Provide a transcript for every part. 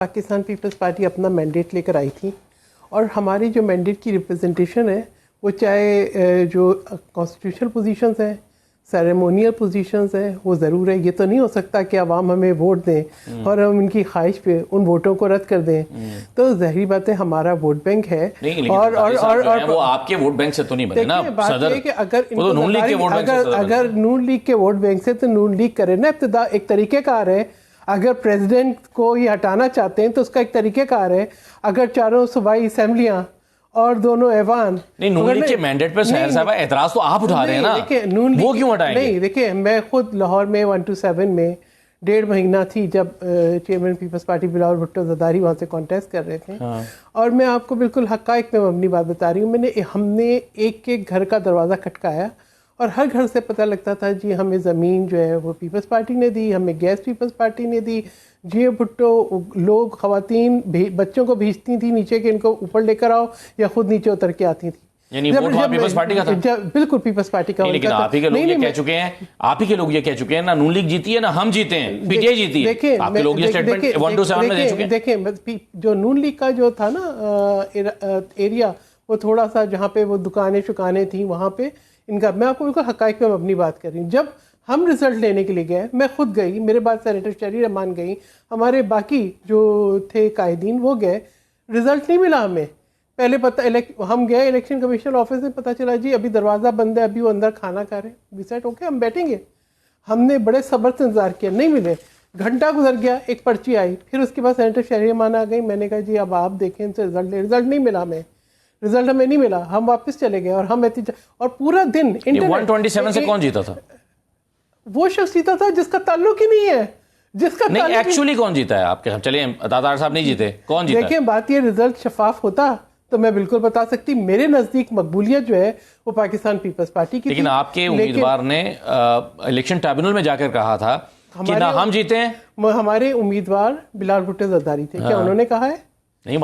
Pakistan Peoples party اپنا mandate لے کر آئی تھی اور ہماری جو مینڈیٹ کی ریپرزنٹیشن ہے وہ چاہے جو کانسٹیٹیوشنل پوزیشنز ہیں، سیریمونیل پوزیشنز ہیں، وہ ضرور ہے. یہ تو نہیں ہو سکتا کہ عوام ہمیں ووٹ دیں اور ہم ان کی خواہش پہ ان ووٹوں کو رد کر دیں. تو ظاہری بات ہے ہمارا ووٹ بینک ہے اور وہ آپ کے ووٹ بینک سے تو نہیں بنے نا صدر. اگر نون لیگ کے ووٹ بینک سے تو نون لیگ کرے نا ابتدا. ایک طریقہ کار ہے. اگر پریزیڈنٹ کو یہ ہٹانا چاہتے ہیں تو اس کا ایک طریقہ کار ہے. اگر چاروں صوبائی اسمبلیاں اور دونوں ایوان نہیں، نون لیگ کے مینڈیٹ پر سہیل صاحب اعتراض تو آپ اٹھا رہے ہیں نا، وہ کیوں ہٹائیں گے؟ نہیں دیکھیں، میں خود لاہور میں 127 میں 1.5 مہینہ تھی جب چیئرمین پیپلز پارٹی بلاول بھٹو زرداری وہاں سے کانٹیسٹ کر رہے تھے، اور میں آپ کو بالکل حقائق میں مبنی بات بتا رہی ہوں. ہم نے ایک ایک گھر کا دروازہ کھٹکایا اور ہر گھر سے پتہ لگتا تھا جی ہمیں زمین جو ہے وہ پیپلز پارٹی نے دی، ہمیں گیس پیپلز پارٹی نے دی. جی بھٹو لوگ خواتین بچوں کو بھیجتی تھیں نیچے کہ ان کو اوپر لے کر آؤ، یا خود نیچے اتر کے آتی تھیں. یعنی ووٹ پیپلز پارٹی کا تھا؟ بالکل پیپلز پارٹی کا. لیکن آپ ہی کے لوگ یہ کہہ چکے ہیں، آپ ہی کے لوگ یہ کہہ چکے ہیں نا نون لیگ جیتی ہے نا ہم جیتے ہیں، پی ٹی آئی جیتی ہے. آپ کے لوگ یہ سٹیٹمنٹ 127 میں دے چکے ہیں. دیکھیں جو نون لیگ کا جو تھا نا ایریا، وہ تھوڑا سا جہاں پہ وہ دکانیں شکانیں تھیں وہاں پہ ان کا، میں آپ کو بالکل حقائق میں اپنی بات کر رہی ہوں. جب ہم رزلٹ لینے کے لیے گئے، میں خود گئی، میرے بعد سینیٹر شہری رحمان گئی، ہمارے باقی جو تھے قائدین وہ گئے، رزلٹ نہیں ملا ہمیں. پہلے ہم گئے الیکشن کمیشن آفس میں، پتہ چلا جی ابھی دروازہ بند ہے، ابھی وہ اندر کھانا کھا رہے ہیں. وی سیڈ اوکے ہم بیٹھیں گے. ہم نے بڑے صبر سے انتظار کیا، نہیں ملے. گھنٹہ گزر گیا، ایک پرچی آئی، پھر اس کے بعد سینیٹر شہری رحمان آ گئی. میں نے کہا جی اب آپ دیکھیں ان سے رزلٹ نہیں ملا ہمیں، رزلٹ ہمیں نہیں ملا. ہم واپس چلے گئے اور ہم اور پورا دن 127 سے کون جیتا تھا؟ وہ شخص جیتا تھا جس کا تعلق ہی نہیں ہے، جس کا نہیں. ایکچولی کون جیتا ہے آپ کے؟ چلیے عطا صاحب نہیں جیتے، کون جیتا ہے؟ دیکھیں بات یہ، رزلٹ شفاف ہوتا تو میں بالکل بتا سکتی. میرے نزدیک مقبولیت جو ہے وہ پاکستان پیپلز پارٹی کی. لیکن آپ کے امیدوار نے الیکشن ٹرائبیونل میں جا کر کہا تھا کہ نہ ہم جیتے ہیں. ہمارے امیدوار بلاول بھٹو زرداری تھے. کیا انہوں نے کہا ہے؟ نہیں،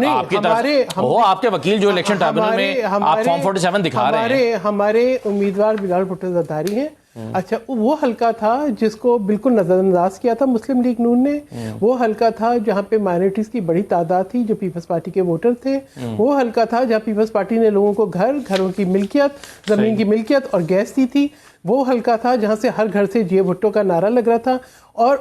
آپ کی طرف وہ آپ کے وکیل جو الیکشن ٹرائبیونل میں آپ فارم 47 دکھا رہے ہیں. ہمارے امیدوار بلاول بھٹو زرداری ہیں. اچھا، وہ حلقہ تھا جس کو بالکل نظر انداز کیا تھا مسلم لیگ نون نے. وہ حلقہ تھا جہاں پہ مائنورٹیز کی بڑی تعداد تھی جو پیپلز پارٹی کے ووٹر تھے. وہ حلقہ تھا جہاں پیپلز پارٹی نے لوگوں کو گھروں کی ملکیت، زمین کی ملکیت اور گیس دی تھی. وہ حلقہ تھا جہاں سے ہر گھر سے جے بھٹو کا نعرہ لگ رہا تھا. اور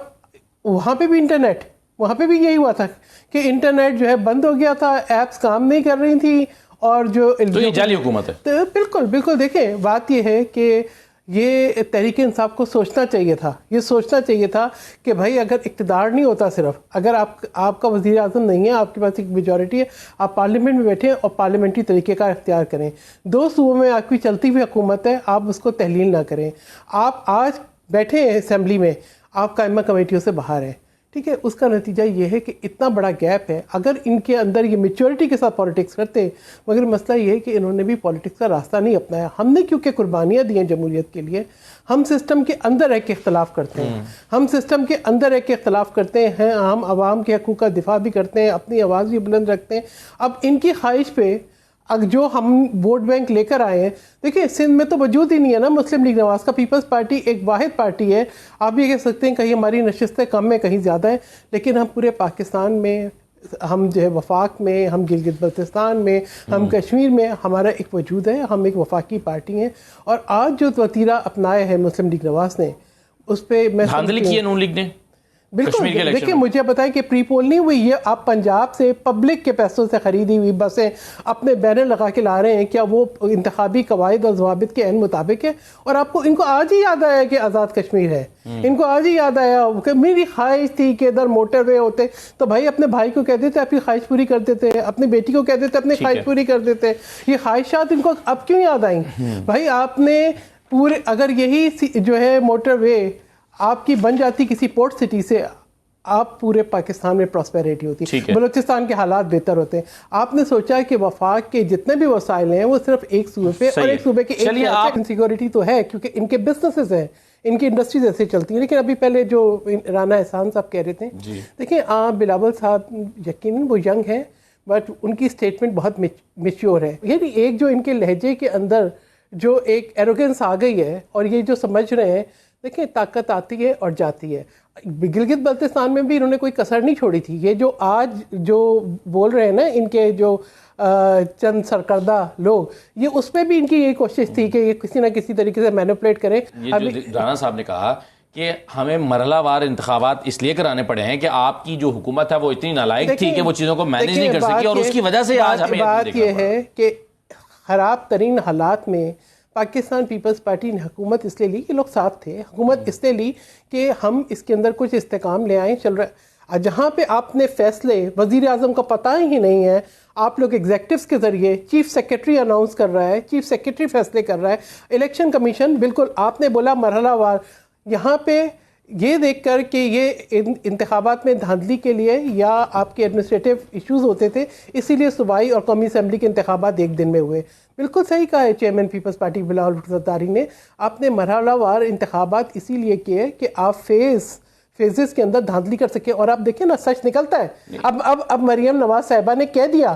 وہاں پہ بھی انٹرنیٹ، وہاں پہ بھی یہی ہوا تھا کہ انٹرنیٹ جو ہے بند ہو گیا تھا، ایپس کام نہیں کر رہی تھی. اور جو یہ جعلی حکومت ہے. بالکل دیکھیں بات یہ ہے کہ یہ تحریک انصاف کو سوچنا چاہیے تھا. یہ سوچنا چاہیے تھا کہ بھائی اگر اقتدار نہیں ہوتا، صرف اگر آپ کا وزیر اعظم نہیں ہے، آپ کے پاس ایک میجورٹی ہے، آپ پارلیمنٹ میں بیٹھیں اور پارلیمنٹری طریقہ کار اختیار کریں. 2 صوبوں میں آپ کی چلتی ہوئی حکومت ہے، آپ اس کو تحلیل نہ کریں. آپ آج بیٹھے ہیں اسمبلی میں، آپ قائمہ کمیٹیوں سے باہر ہیں، ٹھیک ہے. اس کا نتیجہ یہ ہے کہ اتنا بڑا گیپ ہے. اگر ان کے اندر یہ میچورٹی کے ساتھ پالیٹکس کرتے، مگر مسئلہ یہ ہے کہ انہوں نے بھی پالیٹکس کا راستہ نہیں اپنایا. ہم نے کیونکہ قربانیاں دی ہیں جمہوریت کے لیے، ہم سسٹم کے اندر رہ کے اختلاف کرتے ہیں، ہم سسٹم کے اندر رہ کے اختلاف کرتے ہیں، ہم عوام کے حقوق کا دفاع بھی کرتے ہیں، اپنی آواز بھی بلند رکھتے ہیں. اب ان کی خواہش پہ جو ہم ووٹ بینک لے کر آئے ہیں، دیکھیں سندھ میں تو وجود ہی نہیں ہے نا مسلم لیگ نواز کا. پیپلز پارٹی ایک واحد پارٹی ہے. آپ یہ کہہ سکتے ہیں کہیں ہماری نشستیں کم ہیں، کہیں زیادہ ہیں، لیکن ہم پورے پاکستان میں، ہم جو ہے وفاق میں، ہم گلگت بلتستان میں، ہم کشمیر میں ہمارا ایک وجود ہے. ہم ایک وفاقی پارٹی ہیں. اور آج جو وتیرہ اپنایا ہے مسلم لیگ نواز نے، اس پہ میں دھاندلی کی ہے نون لیگ نے. بالکل. دیکھیں مجھے بتائیں کہ پری پول نہیں ہوئی، یہ آپ پنجاب سے پبلک کے پیسوں سے خریدی ہوئی بسیں اپنے بینر لگا کے لا رہے ہیں. کیا وہ انتخابی قواعد اور ضوابط کے عین مطابق ہے؟ اور آپ کو ان کو آج ہی یاد آیا کہ آزاد کشمیر ہے. ان کو آج ہی یاد آیا کہ میری خواہش تھی کہ ادھر موٹر وے ہوتے تو بھائی اپنے بھائی کو کہہ دیتے اپنی خواہش پوری کر دیتے، اپنی بیٹی کو کہہ دیتے اپنی خواہش پوری کر دیتے. یہ خواہشات ان کو اب کیوں یاد آئیں؟ بھائی آپ نے پورے، اگر یہی جو ہے موٹر وے آپ کی بن جاتی کسی پورٹ سٹی سے، آپ پورے پاکستان میں پراسپیریٹی ہوتی، بلوچستان کے حالات بہتر ہوتے ہیں. آپ نے سوچا کہ وفاق کے جتنے بھی وسائل ہیں وہ صرف ایک صوبے پہ اور ایک صوبے کے ایک انسیکیورٹی تو ہے کیونکہ ان کے بزنسز ہیں، ان کی انڈسٹریز ایسے چلتی ہیں. لیکن ابھی پہلے جو رانا احسان صاحب کہہ رہے تھے، دیکھیں بلاول صاحب یقیناً وہ ینگ ہیں بٹ ان کی اسٹیٹمنٹ بہت میچیور ہے. یعنی ایک جو ان کے لہجے کے اندر جو ایک ایروگنس آ گئی ہے، اور یہ جو سمجھ رہے ہیں، دیکھیں طاقت آتی ہے اور جاتی ہے. گلگت بلتستان میں بھی انہوں نے کوئی کسر نہیں چھوڑی تھی. یہ جو آج جو بول رہے ہیں نا ان کے جو چند سرکردہ لوگ, یہ اس میں بھی ان کی یہی کوشش تھی کہ یہ کسی نہ کسی طریقے سے مینپولیٹ کریں. یہ جو رانا صاحب نے کہا کہ ہمیں مرحلہ وار انتخابات اس لیے کرانے پڑے ہیں کہ آپ کی جو حکومت ہے وہ اتنی نالائق تھی کہ وہ چیزوں کو مینیج نہیں کر سکی, اور اس کی وجہ سے آج ہمیں بات یہ ہے کہ خراب ترین حالات میں پاکستان پیپلز پارٹی نے حکومت اس لیے لی, یہ لوگ ساتھ تھے, حکومت اس لیے لی کہ ہم اس کے اندر کچھ استحکام لے آئیں. چل رہا جہاں پہ آپ نے فیصلے وزیر اعظم کو پتہ ہی نہیں ہے, آپ لوگ ایگزیکٹوز کے ذریعے چیف سیکرٹری اناؤنس کر رہا ہے, چیف سیکرٹری فیصلے کر رہا ہے, الیکشن کمیشن بالکل آپ نے بولا مرحلہ وار. یہاں پہ یہ دیکھ کر کہ یہ انتخابات میں دھاندلی کے لیے یا آپ کے ایڈمنسٹریٹو ایشوز ہوتے تھے, اسی لیے صوبائی اور قومی اسمبلی کے انتخابات ایک دن میں ہوئے. بالکل صحیح کہا ہے چیئرمین پیپلز پارٹی بلاول بھٹو زرداری نے, آپ نے مرحلہ وار انتخابات اسی لیے کیے کہ آپ فیزز کے اندر دھاندلی کر سکے. اور آپ دیکھیں نا سچ نکلتا ہے. اب مریم نواز صاحبہ نے کہہ دیا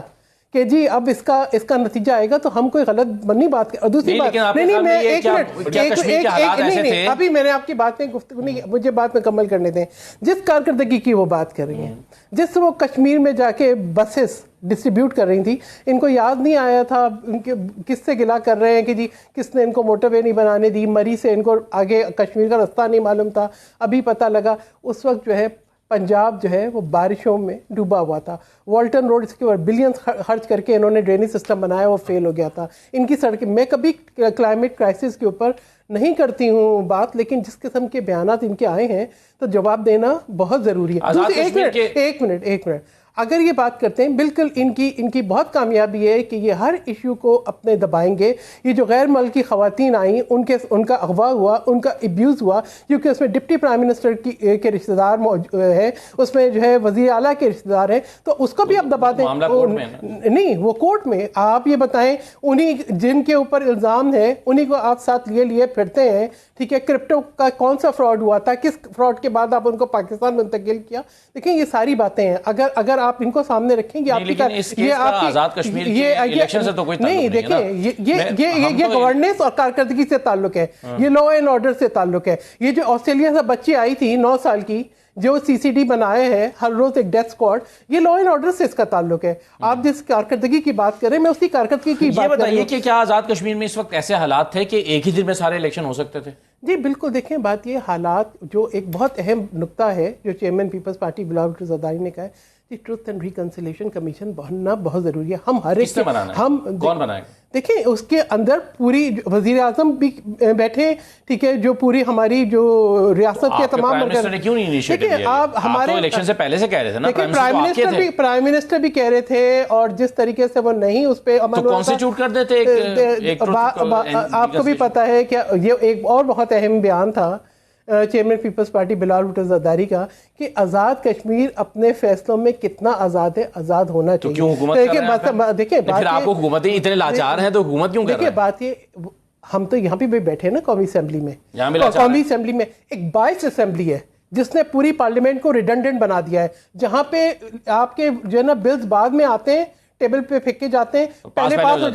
کہ جی اب اس کا نتیجہ آئے گا تو ہم کوئی غلط بنی بات اور دوسری بات نہیں میں ایک منٹ ابھی میں نے آپ کی بات میں گفتگو نہیں, مجھے بات مکمل کرنے دیں. جس کارکردگی کی وہ بات کر رہی ہیں, جس وہ کشمیر میں جا کے بسز ڈسٹریبیوٹ کر رہی تھی, ان کو یاد نہیں آیا تھا ان کے کس سے گلا کر رہے ہیں کہ جی کس نے ان کو موٹر وے نہیں بنانے دی, مری سے ان کو آگے کشمیر کا رستہ نہیں معلوم تھا, ابھی پتہ لگا. اس وقت جو ہے پنجاب جو ہے وہ بارشوں میں ڈوبا ہوا تھا, والٹن روڈ اس کے اوپر بلینز خرچ کر کے انہوں نے ڈرینیج سسٹم بنایا, وہ فیل ہو گیا تھا. ان کی سڑکیں, میں کبھی کلائمیٹ کرائسس کے اوپر نہیں کرتی ہوں بات, لیکن جس قسم کے بیانات ان کے آئے ہیں تو جواب دینا بہت ضروری ہے. ایک منٹ اگر یہ بات کرتے ہیں, بالکل ان کی بہت کامیابی ہے کہ یہ ہر ایشو کو اپنے دبائیں گے. یہ جو غیر ملکی خواتین آئیں ان کا اغوا ہوا, ان کا ابیوز ہوا, کیونکہ اس میں ڈپٹی پرائم منسٹر کے رشتہ دار ہے, اس میں جو ہے وزیر اعلیٰ کے رشتہ دار ہیں, تو اس کو بھی آپ دبا دیں. نہیں, وہ کورٹ میں آپ یہ بتائیں, انہیں جن کے اوپر الزام ہے انہیں کو آپ ساتھ لیے پھرتے ہیں. ٹھیک ہے, کرپٹو کا کون سا فراڈ ہوا تھا, کس فراڈ کے بعد آپ ان کو پاکستان منتقل کیا. دیکھیں یہ ساری باتیں ہیں, اگر آپ ان کو سامنے رکھیں گے, آزاد کشمیر کے الیکشن سے تو کوئی تعلق نہیں. دیکھیں یہ گورننس اور کارکردگی سے تعلق ہے, یہ لا اینڈ آرڈر سے تعلق ہے. یہ جو آسٹریلیا سے بچی آئی تھی 9 سال کی, جو CCD بنائے ہیں ہر روز ایک ڈیتھ اسکواڈ, یہ لا اینڈ آرڈر سے اس کا تعلق ہے. آپ جس کارکردگی کی بات کریں, میں اس کی کارکردگی کی بات کروں. یہ بتائیے کہ کیا آزاد کشمیر میں اس وقت ایسے حالات تھے کہ ایک ہی دن میں سارے الیکشن ہو سکتے تھے؟ جی بالکل. دیکھیں بات یہ حالات, جو ایک بہت اہم نقطہ ہے جو چیئرمین پیپلز پارٹی بلاول بھٹو زرداری نے کہا ہے, ٹروتھ اینڈ ریکنسیلیشن کمیشن بننا بہت ضروری ہے. ہم ہر ایک کون بنائے گا؟ دیکھیں اس کے اندر پوری وزیر اعظم بھی بیٹھے, ٹھیک ہے, جو پوری ہماری جو ریاست کے تمام ہمارے الیکشن سے پہلے سے کہہ رہے تھے نا, پرائم منسٹر بھی کہہ رہے تھے, اور جس طریقے سے وہ نہیں اس پہ کانسٹیٹیوٹ کر دیتے. آپ کو بھی پتا ہے کہ یہ ایک اور بہت اہم بیان تھا چیئرمین پیپلز پارٹی بلاول بھٹو زرداری کا, کہ آزاد کشمیر اپنے فیصلوں میں کتنا آزاد ہے, آزاد ہونا چاہیے. دیکھیں آپ کو حکومتیں اتنے لاچار ہیں تو حکومت کیوں کر رہے ہیں؟ بات یہ, ہم تو یہاں پہ بھی بیٹھے نا قومی اسمبلی میں, قومی اسمبلی میں ایک باعث اسمبلی ہے جس نے پوری پارلیمنٹ کو ریڈنڈنٹ بنا دیا ہے, جہاں پہ آپ کے جو ہے نا بلز بعد میں آتے ہیں, ٹیبل پہ پھینکے جاتے ہیں, پہلے پاس ہو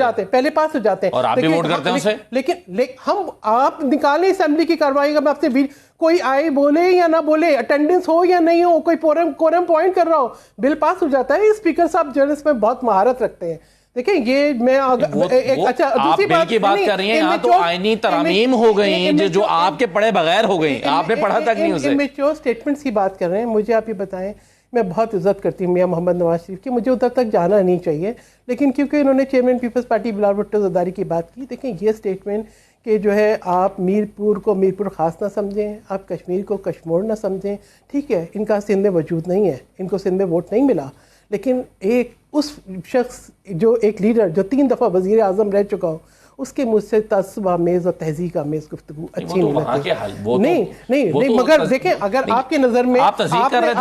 جاتے ہیں, اور آپ بھی ووٹ کرتے ہیں اسے. لیکن ہم آپ نکالیں اسمبلی کی کارروائی کا, میں آپ سے کوئی آئے بولے یا نہ بولے, اٹینڈنس ہو یا نہیں ہو, کوئی کورم پوائنٹ کر رہا ہو, بل پاس ہو جاتا ہے. اسپیکر صاحب جو اس میں بہت مہارت رکھتے ہیں. دیکھیں یہ میں اچھا دوسری بات کی بات کر رہی ہیں, یہاں تو آئینی ترامیم ہو گئی ہیں جو آپ کے پڑھے بغیر ہو گئی, آپ نے پڑھا تک نہیں اسے. میچور سٹیٹمنٹس کی بات کر رہے ہیں. مجھے آپ یہ بتائیں, میں بہت عزت کرتی ہوں میاں محمد نواز شریف کی, مجھے ادھر تک جانا نہیں چاہیے, لیکن کیونکہ انہوں نے چیئرمین پیپلز پارٹی بلاول بھٹو زرداری کی بات کی. دیکھیں یہ سٹیٹمنٹ کہ جو ہے آپ میرپور کو میرپور خاص نہ سمجھیں, آپ کشمیر کو کشمور نہ سمجھیں, ٹھیک ہے, ان کا سندھ میں وجود نہیں ہے, ان کو سندھ میں ووٹ نہیں ملا, لیکن ایک اس شخص جو ایک لیڈر جو 3 دفعہ وزیر اعظم رہ چکا ہو, اس کے مجھ سے تعصب آمیز اور تہذیب آمیز گفتگو اچھی نہیں لگتی. نہیں مگر دیکھیں, اگر آپ کی نظر میں اگر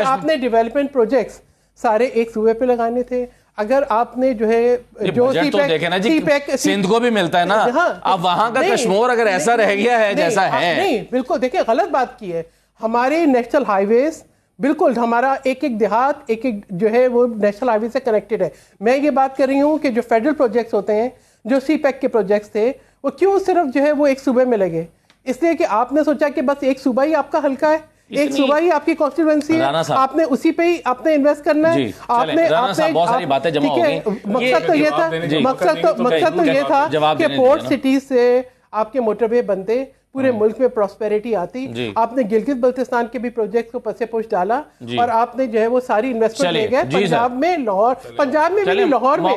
آپ نے ڈیولپمنٹ پروجیکٹس سارے ایک صوبے پہ لگانے تھے, اگر آپ نے جو ہے جو سندھ کو بھی ملتا ہے نا, اب وہاں کا کشمور اگر ایسا رہ گیا ہے جیسا ہے, نہیں بالکل دیکھیں غلط بات کی ہے. ہمارے نیشنل ہائی ویز بالکل ہمارا ایک دیہات ایک جو ہے وہ نیشنل ہائی وے سے کنیکٹڈ ہے. میں یہ بات کر رہی ہوں کہ جو فیڈرل پروجیکٹس ہوتے ہیں, جو سی پیک کے پروجیکٹس تھے, وہ کیوں صرف جو ہے وہ ایک صوبے میں لگے. اس لیے کہ آپ نے سوچا کہ بس ایک صوبہ ہی آپ کا حلقہ ہے, ایک صوبہ ہی آپ کی کانسٹیٹوئنسی ہے, آپ نے اسی پہ ہی آپ نے انویسٹ کرنا ہے. آپ نے بہت ساری باتیں جمع ہو گئی. مقصد تو یہ تھا, مقصد تو یہ تھا کہ پورٹ سٹی سے آپ کے موٹر وے بنتے, پورے ملک میں پراسپیرٹی آتی. آپ نے گلگت بلتستان کے بھی پروجیکٹ کو پس پوش ڈالا اور آپ نے جو ہے وہ ساری انویسٹمنٹ لے گئے پنجاب میں, لاہور, پنجاب میں بھی لاہور میں.